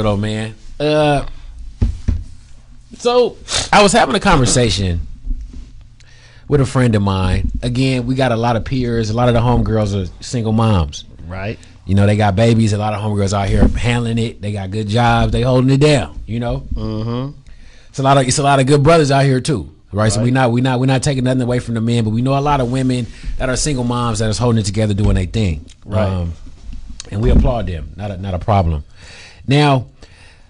Though, man. So I was having a conversation with a friend of mine. Again, we got a lot of peers. A lot of the homegirls are single moms. Right. You know, they got babies. A lot of homegirls out here handling it. They got good jobs. They holding it down. You know. Mm-hmm. It's a lot of good brothers out here too. Right. So we're not taking nothing away from the men, but we know a lot of women that are single moms that is holding it together, doing their thing. Right. And we applaud them. Not a problem. Now,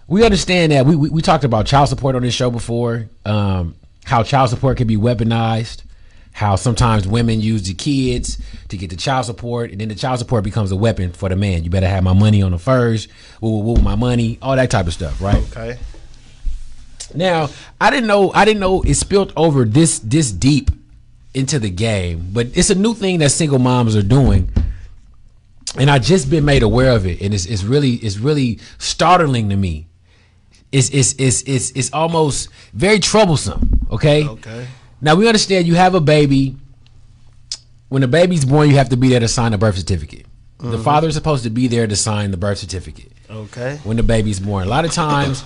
we understand that we talked about child support on this show before, how child support can be weaponized, how sometimes women use the kids to get the child support, and then the child support becomes a weapon for the man. You better have my money on the first, my money, all that type of stuff, right? Okay. Now, I didn't know it spilled over this deep into the game, but it's a new thing that single moms are doing. And I just been made aware of it, and it's really startling to me. It's almost very troublesome. Okay. Okay. Now we understand you have a baby. When the baby's born, you have to be there to sign the birth certificate. Mm-hmm. The father is supposed to be there to sign the birth certificate. Okay. When the baby's born, a lot of times,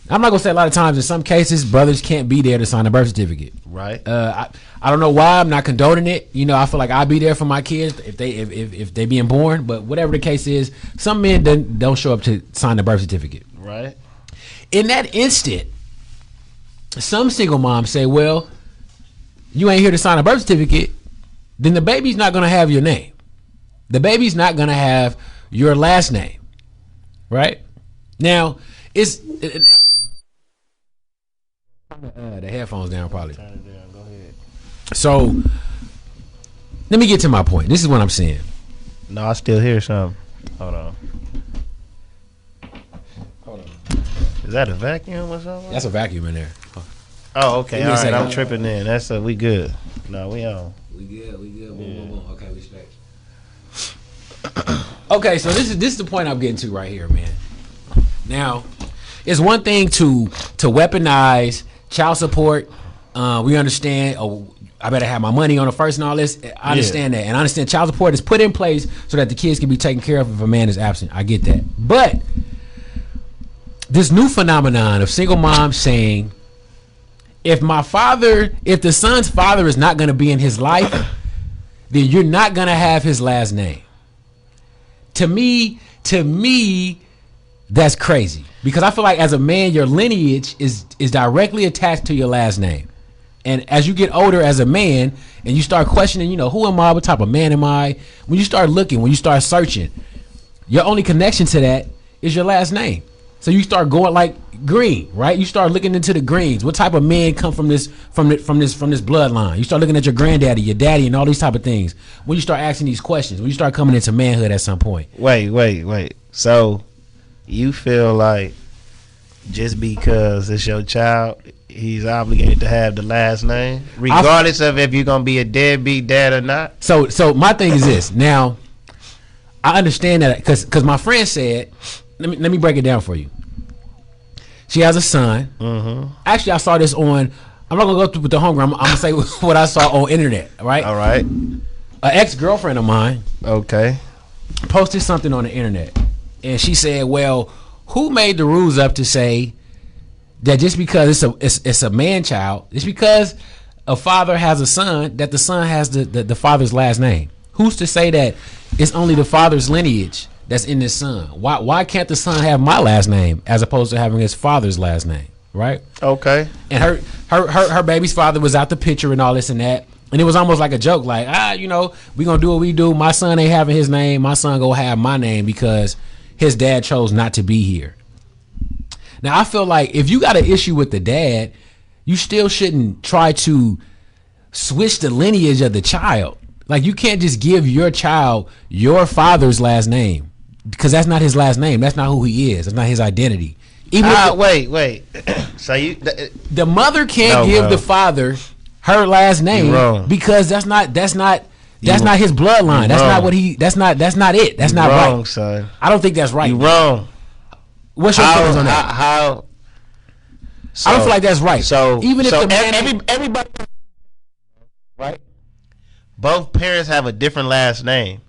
I'm not gonna say a lot of times. In some cases, brothers can't be there to sign the birth certificate. Right. I don't know why. I'm not condoning it. You know, I feel like I'd be there for my kids if they being born. But whatever the case is, some men don't show up to sign the birth certificate. Right. In that instant, some single moms say, "Well, you ain't here to sign a birth certificate. Then the baby's not gonna have your name. The baby's not gonna have your last name, right?" Now, it's the headphones down probably. Turn it down. Go ahead. So let me get to my point. This is what I'm saying. No, I still hear something. Hold on. Is that a vacuum or something? That's a vacuum in there. Oh, okay. Give me All a right, second. I'm tripping in. That's we good. No, we on. We good. Boom, Yeah. boom, boom. Okay, respect. Okay, so this is the point I'm getting to right here, man. Now, it's one thing to weaponize child support. We understand. Oh, I better have my money on the first and all this. I understand that, and I understand child support is put in place so that the kids can be taken care of if a man is absent. I get that, but this new phenomenon of single moms saying, if the son's father is not going to be in his life, then you're not going to have his last name. To me, that's crazy, because I feel like as a man, your lineage is directly attached to your last name. And as you get older as a man and you start questioning, who am I? What type of man am I? When you start looking, when you start searching, your only connection to that is your last name. So you start going like green, right? You start looking into the greens. What type of men come from this bloodline? You start looking at your granddaddy, your daddy, and all these type of things. When you start asking these questions, when you start coming into manhood at some point. Wait. So you feel like just because it's your child, he's obligated to have the last name, regardless of if you're gonna be a deadbeat dad or not? So my thing is this. Now, I understand that because my friend said, let me break it down for you. She has a son. Mm-hmm. Actually, I saw this on. I'm not gonna go through with the hunger. I'm gonna say what I saw on internet. Right. All right. An ex-girlfriend of mine. Okay. Posted something on the internet, and she said, "Well, who made the rules up to say that just because it's a man child, it's because a father has a son that the son has the father's last name? Who's to say that it's only the father's lineage that's in this son? Why can't the son have my last name as opposed to having his father's last name?" Right? Okay. And her baby's father was out the picture and all this and that. And it was almost like a joke, like, we gonna do what we do. My son ain't having his name. My son gonna have my name because his dad chose not to be here. Now, I feel like if you got an issue with the dad, you still shouldn't try to switch the lineage of the child. Like, you can't just give your child your father's last name, because that's not his last name. That's not who he is. That's not his identity. Even wait. So the mother can't give the father her last name because that's not his bloodline. That's not what he. That's not it. That's not wrong, right, son. I don't think that's right. You wrong. What's your feelings on that? How? I don't feel like that's right. So even if the man, everybody, right? Both parents have a different last name.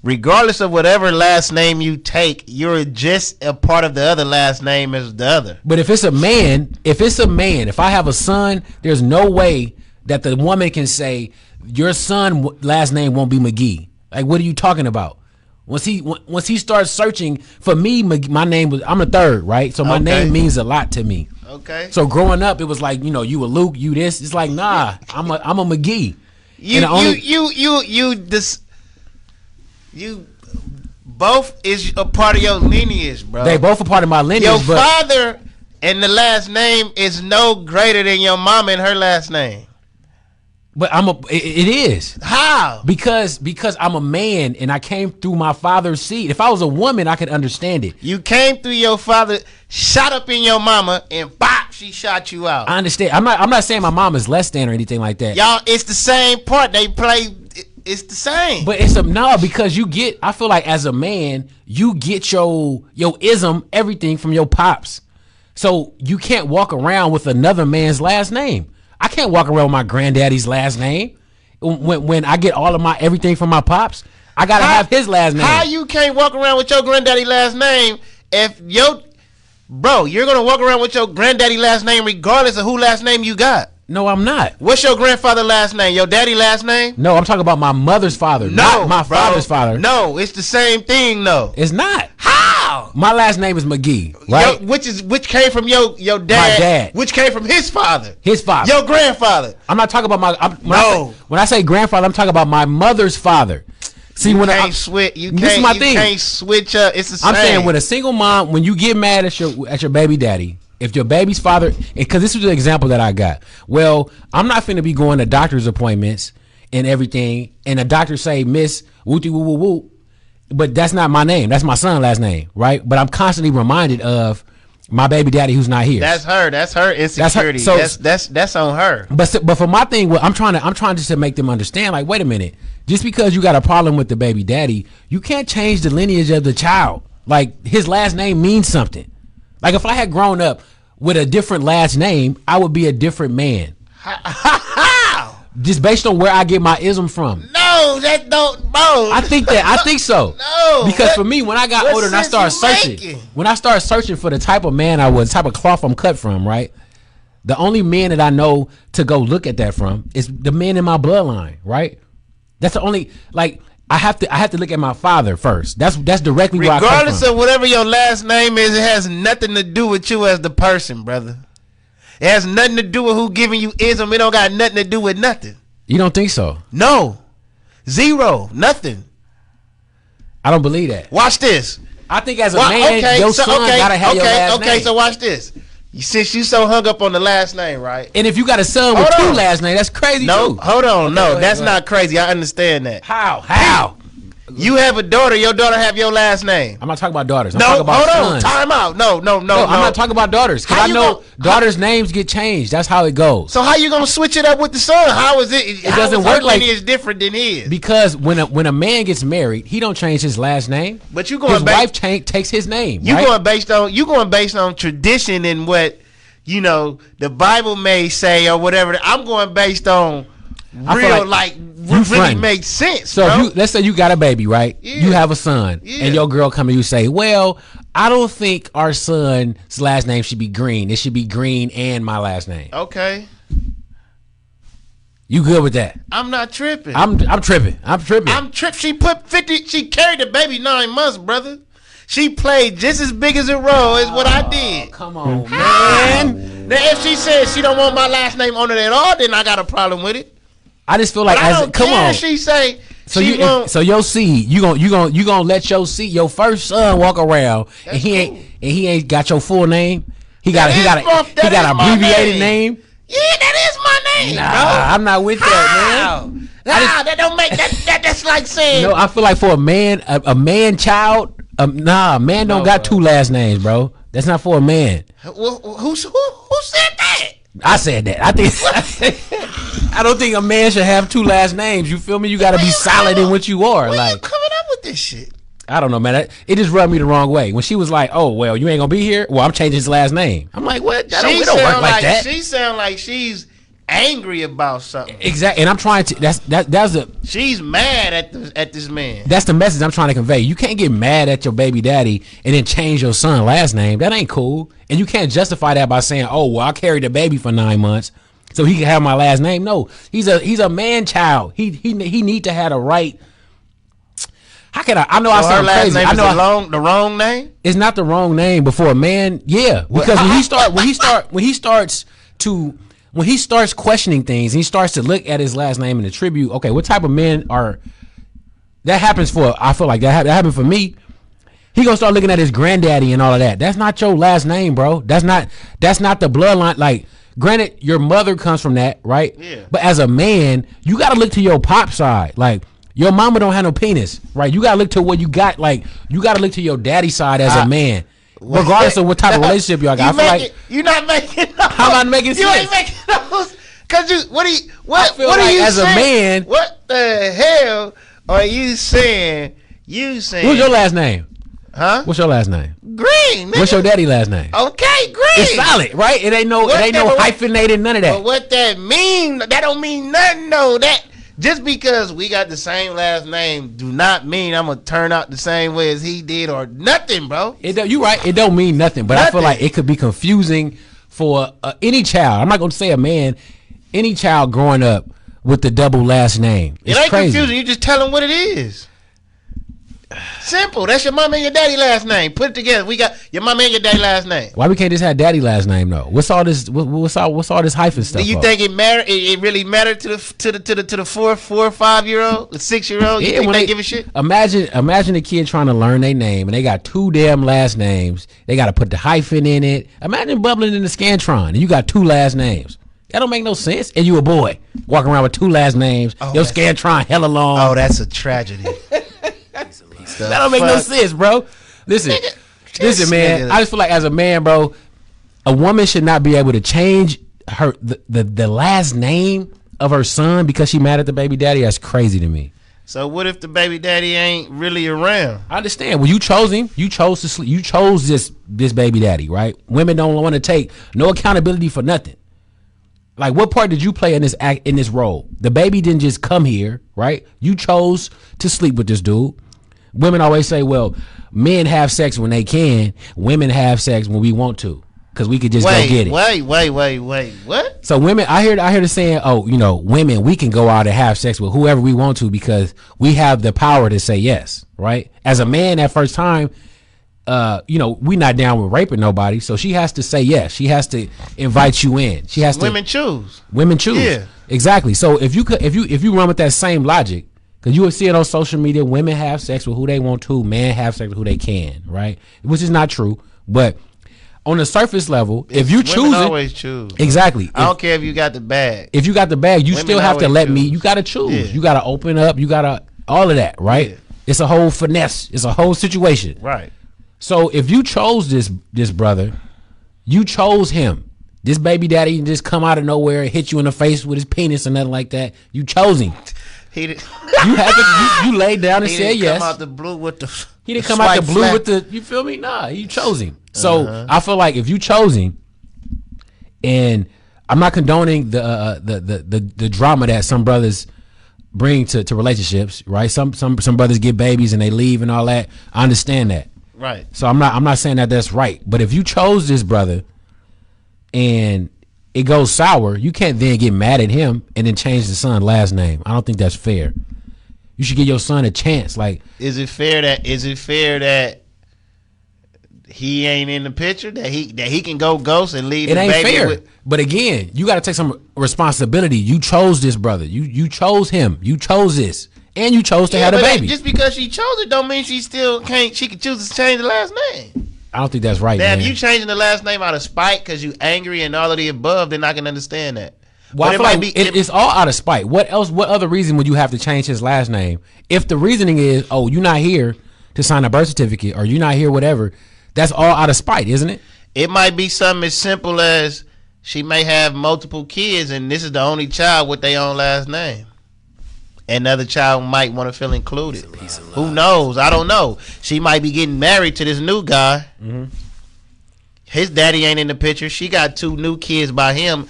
regardless of whatever last name you take, you're just a part of the other last name as the other. But if it's a man, if I have a son, there's no way that the woman can say your son last name won't be McGee. Like, what are you talking about? Once he starts searching for me, my name was, I'm the third, right? So my name means a lot to me. Okay. So growing up, it was like, you a Luke, you this. It's like, nah, I'm a McGee. You both is a part of your lineage, bro. They both a part of my lineage. Your father and the last name is no greater than your mama and her last name. But it is. How? Because I'm a man and I came through my father's seed. If I was a woman, I could understand it. You came through your father, shot up in your mama, and bop, she shot you out. I understand. I'm not saying my mom is less than or anything like that. Y'all, it's the same part. They play. It's the same. But because I feel like as a man, you get your ism, everything from your pops. So you can't walk around with another man's last name. I can't walk around with my granddaddy's last name. When I get all of my everything from my pops, I gotta have his last name. How you can't walk around with your granddaddy last name if you're gonna walk around with your granddaddy last name regardless of who last name you got? No, I'm not. What's your grandfather last name? Your daddy last name? No, I'm talking about my mother's father. No, not my father's father. No, it's the same thing. No, it's not. How? My last name is McGee, right? Which came from your dad? My dad. Which came from his father? His father. Your grandfather. I'm not talking about when I say grandfather, I'm talking about my mother's father. See, you can't switch up. It's the same. I'm saying with a single mom, when you get mad at your baby daddy, if your baby's father, because this was the example that I got. Well, I'm not finna be going to doctor's appointments and everything, and the doctor say, Miss Wooty Woo Woo Woo, but that's not my name. That's my son's last name, right? But I'm constantly reminded of my baby daddy who's not here. That's her. That's her insecurity. That's on her. But for my thing, I'm trying just to make them understand. Like, wait a minute, just because you got a problem with the baby daddy, you can't change the lineage of the child. Like, his last name means something. Like, if I had grown up with a different last name, I would be a different man. How? Just based on where I get my ism from. No, that don't, bro. I think so. No. Because for me, when I got older and I started searching for the type of man I was, type of cloth I'm cut from, right? The only men that I know to go look at that from is the men in my bloodline, right? That's the only, like, I have to look at my father first. That's directly where I come from. Regardless of whatever your last name is, it has nothing to do with you as the person, brother. It has nothing to do with who giving you ism. It don't got nothing to do with nothing. You don't think so? No. Zero. Nothing. I don't believe that. Watch this. I think as a man, your son gotta have your last name. Okay, so watch this. Since you so hung up on the last name, right? And if you got a son with two last names, that's crazy too. Hold on. No, that's not crazy. I understand that. How? You have a daughter. Your daughter have your last name. I'm not talking about daughters. I'm talking about sons. Time out. No. I'm not talking about daughters. Because I know daughters' names get changed. That's how it goes. So how you gonna switch it up with the son? How is it? It doesn't work like it's different than his. Because when a man gets married, he don't change his last name. But you going his wife takes his name. You going based on tradition and what the Bible may say or whatever. I'm going based on real really makes sense. So let's say you got a baby, right? Yeah. You have a son, and your girl come and you say, "Well, I don't think our son's last name should be Green. It should be Green and my last name." Okay. You good with that? I'm not tripping. I'm tripping. She put 50. She carried the baby 9 months, brother. She played just as big as a role as what I did. Come on, man. Now, if she says she don't want my last name on it at all, then I got a problem with it. I just feel like come on. She say so your seed, you gonna let your seed, your first son walk around and he ain't got your full name. He got an abbreviated name. Yeah, that is my name. Nah, bro. I'm not with that, man. That don't make that. That's like saying. No, I feel like for a man child, man don't got 2 last names, bro. That's not for a man. Who said that? I said that. I don't think a man should have 2 last names. You feel me? You got to be solid in what you are. Where like, you coming up with this shit? I don't know, man. It just rubbed me the wrong way when she was like, "Oh, well, you ain't gonna be here. Well, I'm changing his last name." I'm like, "What? It don't work like that." She sound like she's angry about something. Exactly, and I'm trying to. She's mad at this man. That's the message I'm trying to convey. You can't get mad at your baby daddy and then change your son last name. That ain't cool. And you can't justify that by saying, "Oh, well, I carried the baby for 9 months, so he can have my last name." No, he's a man child. He need to have a right. How can I know? So I sound crazy. Name I know the wrong name. It's not the wrong name, but for a man, yeah. Because when he starts questioning things, and he starts to look at his last name and attribute, okay, what type of men are that happens for? I feel like that happened for me. He gonna start looking at his granddaddy and all of that. That's not your last name, bro. That's not the bloodline. Like, granted, your mother comes from that, right? Yeah. But as a man, you gotta look to your pop side. Like, your mama don't have no penis, right? You gotta look to what you got. Like, you gotta look to your daddy side as a man, regardless of what type of relationship y'all got. I feel like you're not making. How am I making sense? You ain't making those. Cause you, what are you as saying? A man? What the hell are you saying? What's your last name? Huh? What's your last name? Green. Nigga. What's your daddy last name? Okay, Green. It's solid, right? It ain't no hyphenated, none of that. But what that mean? That don't mean nothing, no. That just because we got the same last name do not mean I'm gonna turn out the same way as he did or nothing, bro. You right. It don't mean nothing, but I feel like it could be confusing for any child. I'm not gonna say a man, any child growing up with the double last name. It's it ain't crazy. Confusing. You just tell them what it is. Simple. That's your mom and your daddy last name. Put it together. We got your mom and your daddy last name. Why we can't just have daddy last name though? What's all this? What's all this hyphen stuff? Do you think it matter? It really mattered to the 4 or 5 year old, the 6 year old? You think they give a shit? Imagine a kid trying to learn their name and they got 2 damn last names. They got to put the hyphen in it. Imagine bubbling in the Scantron and you got 2 last names. That don't make no sense. And you a boy walking around with 2 last names. Your Scantron hella long. Oh, that's a tragedy. That don't make no sense, bro. Listen, man. I just feel like as a man, bro, a woman should not be able to change the last name of her son because she mad at the baby daddy. That's crazy to me. So what if the baby daddy ain't really around? I understand. Well, you chose him. You chose to sleep. You chose this baby daddy, right? Women don't want to take no accountability for nothing. Like, what part did you play in this act, in this role? The baby didn't just come here, right? You chose to sleep with this dude. Women always say, well, men have sex when they can. Women have sex when we want to, because we could just go get it. Wait. What? So women, I hear the saying, oh, women, we can go out and have sex with whoever we want to because we have the power to say yes, right? As a man, that first time, we not down with raping nobody, so she has to say yes. She has to invite you in. She has to. Women choose. Yeah, exactly. So if you run with that same logic. Because you will see it on social media, women have sex with who they want to, men have sex with who they can, right? Which is not true. But on the surface level, if you choose it, always choose. Exactly. I don't care if you got the bag. If you got the bag, you still have to let me. You got to choose. Yeah. You got to open up. You got to all of that, right? Yeah. It's a whole finesse. It's a whole situation. Right. So if you chose this brother, you chose him. This baby daddy didn't just come out of nowhere and hit you in the face with his penis or nothing like that. You chose him. He did. You laid down and said yes. He didn't come out the blue with the. He didn't come out the blue with the. You feel me? Nah, you chose him. So I feel like if you chose him, and I'm not condoning the drama that some brothers bring to relationships, right? Some brothers get babies and they leave and all that. I understand that. Right. So I'm not saying that that's right. But if you chose this brother, and it goes sour, you can't then get mad at him and then change the son's last name. I don't think that's fair. You should give your son a chance. Like, is it fair that he ain't in the picture? That he can go ghost and leave it the ain't baby fair. with? But again, you got to take some responsibility. You chose this brother. You chose him. You chose this, and you chose to have a baby. Just because she chose it, don't mean she still can't. She can choose to change the last name. I don't think that's right. Now, man. if you changing the last name out of spite because you angry and all of the above, then I can understand that. Well, I feel like it's all out of spite. What else? What other reason would you have to change his last name? If the reasoning is, oh, you're not here to sign a birth certificate, or you're not here, whatever, that's all out of spite, isn't it? It might be something as simple as she may have multiple kids, and this is the only child with their own last name. Another child might want to feel included. Who knows? I don't know. She might be getting married to this new guy. Mm-hmm. His daddy ain't in the picture. She got 2 new kids by him.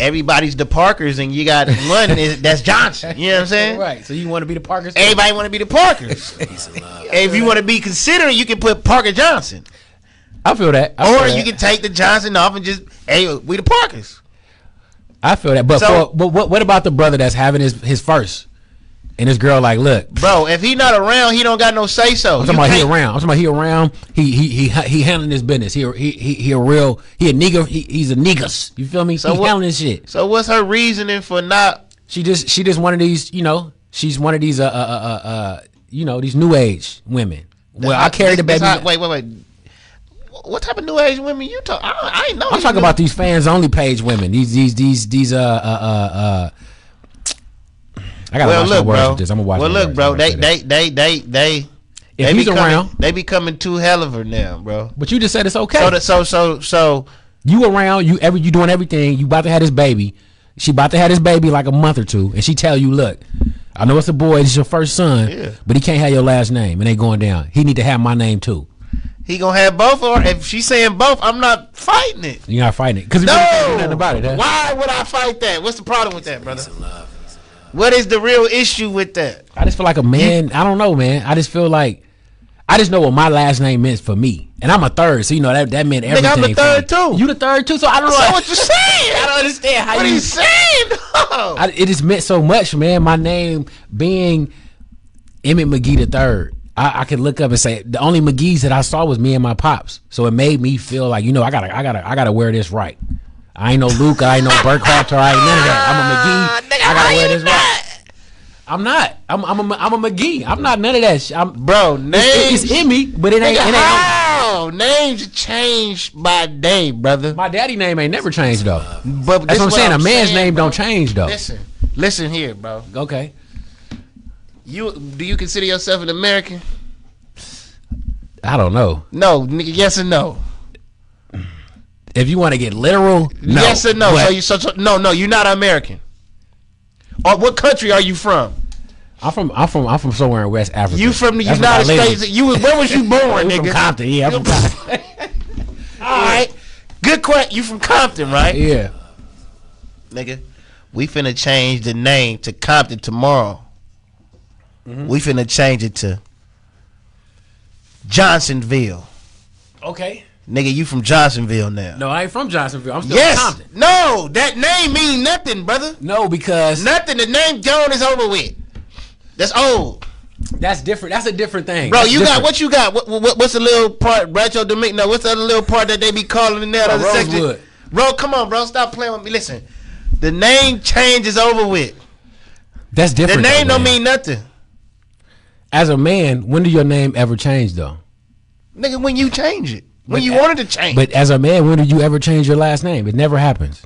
everybody's the Parkers, and you got one that's Johnson. You know what I'm saying? Right. So you want to be the Parkers? Everybody want to be the Parkers. If you want to be considerate, you can put Parker Johnson. I feel that. Or you can take the Johnson off and just, hey, we the Parkers. I feel that. But what about the brother that's having his first? And this girl like, look, bro, if he not around, he don't got no say so. I'm talking about he around. He handling his business. He a nigga. He's a niggas. You feel me? So he handling his shit. So what's her reasoning for not? She just one of these. You know, she's one of these these new age women. Well, I carry the baby. Wait. What type of new age women you talk? I ain't know. I'm talking about these fans only page women. These I gotta watch my words with this. I'm gonna watch. Well, look, bro. They if he's around, they becoming too hell of her now, bro. But you just said it's okay. So you around, you doing everything. You about to have this baby. She about to have this baby like a month or two, and she tell you, look, I know it's a boy. It's your first son, but he can't have your last name, and they going down. He need to have my name too. He gonna have both, or if she's saying both, I'm not fighting it. You're not fighting it because you really can't do nothing about it. Huh? Why would I fight that? What's the problem with that, brother? What is the real issue with that? I just feel like a man. I don't know, man. I just feel like I just know what my last name meant for me, and I'm a third, so you know that meant everything. Nigga, I'm the third too. You the third too, so I don't know. So what you saying? I don't understand how what you. What are you saying? It just meant so much, man. My name being Emmett McGee the third. I could look up and say the only McGee's that I saw was me and my pops, so it made me feel like I gotta wear this right. I ain't no Luke, I ain't no Burkhalter, I ain't none of that. I'm a McGee. Nigga, I gotta wear this right. I'm not. I'm a McGee. I'm not none of that shit. Bro, names it's in me, but it ain't. How? Names change by day, brother. My daddy name ain't never changed though. But that's what I'm saying. A man's name don't change though. Listen here, bro. Okay. Do you consider yourself an American? I don't know. No, nigga. Yes or no? If you want to get literal, no. Yes or no? No, you're not American. Or what country are you from? I'm from somewhere in West Africa. You from the United States? Where was you born, nigga? From Compton. Yeah, I'm from Compton. All right. Good question. You from Compton, right? Yeah. Nigga, we finna change the name to Compton tomorrow. We finna change it to Johnsonville. Okay. Nigga, you from Johnsonville now. No, I ain't from Johnsonville. I'm still from Compton. No, that name mean nothing, brother. No, because nothing. The name Joan is over with. That's old. That's different. That's a different thing. Bro, what you got? What's the little part? Rancho Domingo? No, what's the other little part that they be calling in there? Rosewood. Bro, come on, bro. Stop playing with me. Listen, the name change is over with. That's different. The name don't mean nothing. As a man, when did your name ever change though? Nigga, when you change it. When you wanted to change. But as a man, when did you ever change your last name? It never happens.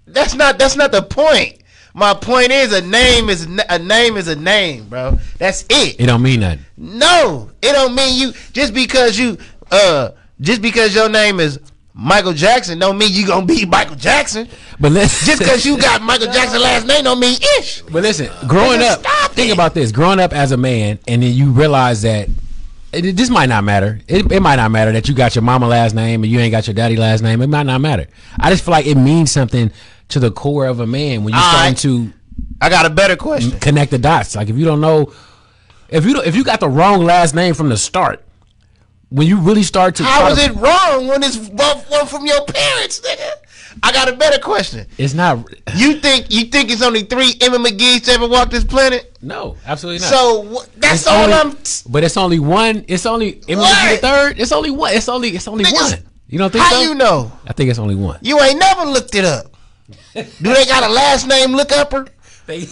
That's not the point. My point is a name is a name, bro. That's it. It don't mean nothing. No, it don't mean you just because your name is Michael Jackson don't mean you gonna be Michael Jackson. But listen, just because you got Michael Jackson last name don't mean ish. But listen, growing up, think about this. Growing up as a man, and then you realize that this might not matter. It might not matter that you got your mama last name and you ain't got your daddy last name. It might not matter. I just feel like it means something to the core of a man when you're starting to. I got a better question. Connect the dots. Like if you don't know, if you got the wrong last name from the start, when you really start to. How is it wrong when it's one from your parents, nigga? I got a better question. It's not. You think it's only 3 Emma McGee's to ever walk this planet? No, absolutely not. So that's it's all only, But it's only one. It's only Emma McGee the third. It's only one. It's only one. You don't think so? How you know? I think it's only one. You ain't never looked it up. Do they got a last name look upper? Yeah,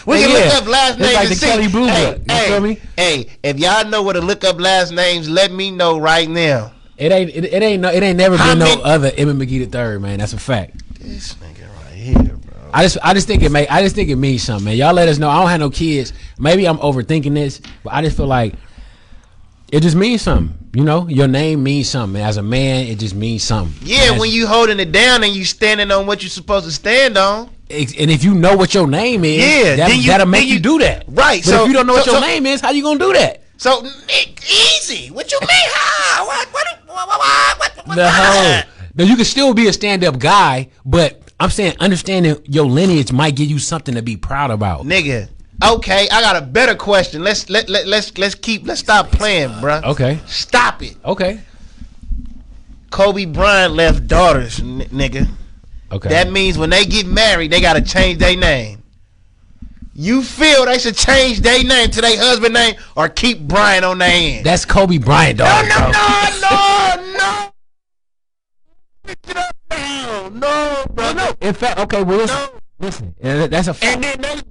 we can look up last names. Like and the see. Kelly Blue Book. You feel me? Hey, if y'all know where to look up last names, let me know right now. It ain't never been no other Emma McGee the third, man. That's a fact. This nigga right here, bro. I just think it means something, man. Y'all let us know. I don't have no kids. Maybe I'm overthinking this, but I just feel like it just means something. You know, your name means something. As a man, it just means something. Yeah, when you holding it down and you standing on what you're supposed to stand on. And if you know what your name is, that'll make you do that. Right. But if you don't know what your name is, how you gonna do that? So easy. What you mean? How? What? No, you can still be a stand-up guy, but I'm saying understanding your lineage might give you something to be proud about. Nigga. Okay, I got a better question. Let's stop playing, bruh. Okay. Stop it. Okay. Kobe Bryant left daughters, nigga. Okay. That means when they get married, they gotta change their name. You feel they should change their name to their husband name or keep Bryant on their end? That's Kobe Bryant, dog. No, bro. No. In fact, okay, well, listen. That's a fact. And then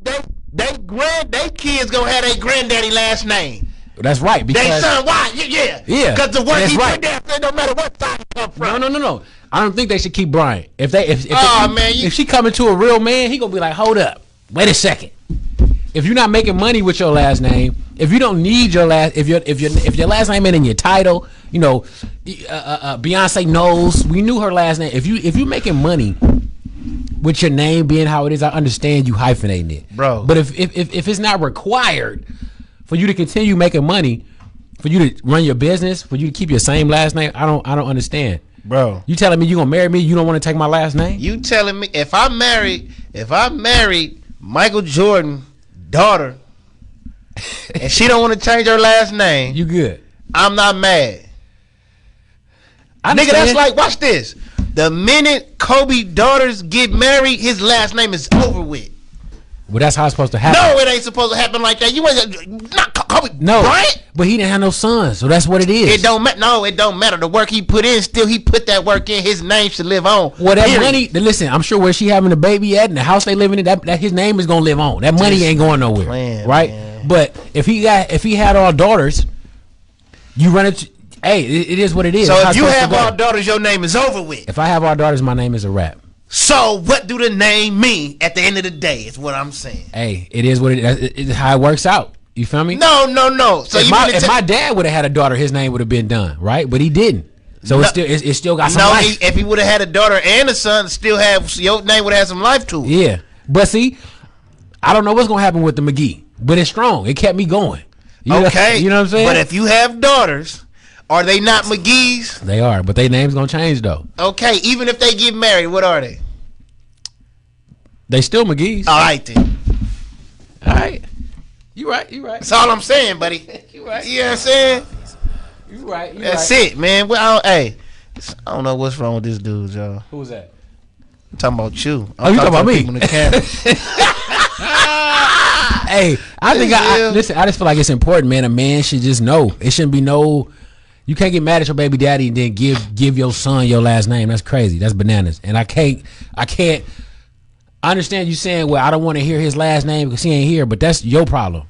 they kids gonna have their granddaddy last name. That's right. Because They son, why? Yeah. Because the work he put there, no matter what side he come from. No. I don't think they should keep Bryant. If she coming to a real man, he gonna be like, hold up, wait a second. If you're not making money with your last name, if you don't need your last, if your last name ain't in your title, you know, Beyonce knows we knew her last name. If you making money with your name being how it is, I understand you hyphenating it, bro. But if it's not required for you to continue making money, for you to run your business, for you to keep your same last name, I don't understand, bro. You telling me you gonna marry me? You don't want to take my last name? You telling me if I married Michael Jordan daughter and she don't want to change her last name, you good? I'm not mad. Nigga, that's like, watch this. The minute Kobe daughters get married, his last name is over with. Well, that's how it's supposed to happen. No, it ain't supposed to happen like that. You ain't not Kobe. No, Bryant? But he didn't have no sons, so that's what it is. It don't matter. No, it don't matter. The work he put in, still he put that work in. His name should live on. Well, that money. Listen, I'm sure where she having the baby at and the house they living in, that his name is gonna live on. That money ain't going nowhere, right? Man. But if he had all daughters, you run it. Hey, it is what it is. So if you have all daughters, your name is over with. If I have all daughters, my name is a wrap. So what do the name mean at the end of the day is what I'm saying. Hey, it is what it's how it works out. You feel me? No. So if my dad would have had a daughter, his name would have been done, right? But he didn't. So it still got some life. If he would have had a daughter and a son, your name would have had some life to it. Yeah. But see, I don't know what's gonna happen with the McGee, but it's strong. It kept me going. You know what I'm saying? But if you have daughters, are they not McGee's? They are, but their name's gonna change though. Okay, even if they get married, what are they? They still McGee's. All right then. All right. You right. That's all I'm saying, buddy. You right. You know what I'm saying? You right. That's it, man. Well, I don't know what's wrong with this dude, y'all. Who was that? I'm talking about you. You talking about me? In the camera. Hey, I listen. I just feel like it's important, man. A man should just know. It shouldn't be no. You can't get mad at your baby daddy and then give your son your last name. That's crazy. That's bananas. And I can't. I understand you saying, well, I don't want to hear his last name because he ain't here, but that's your problem.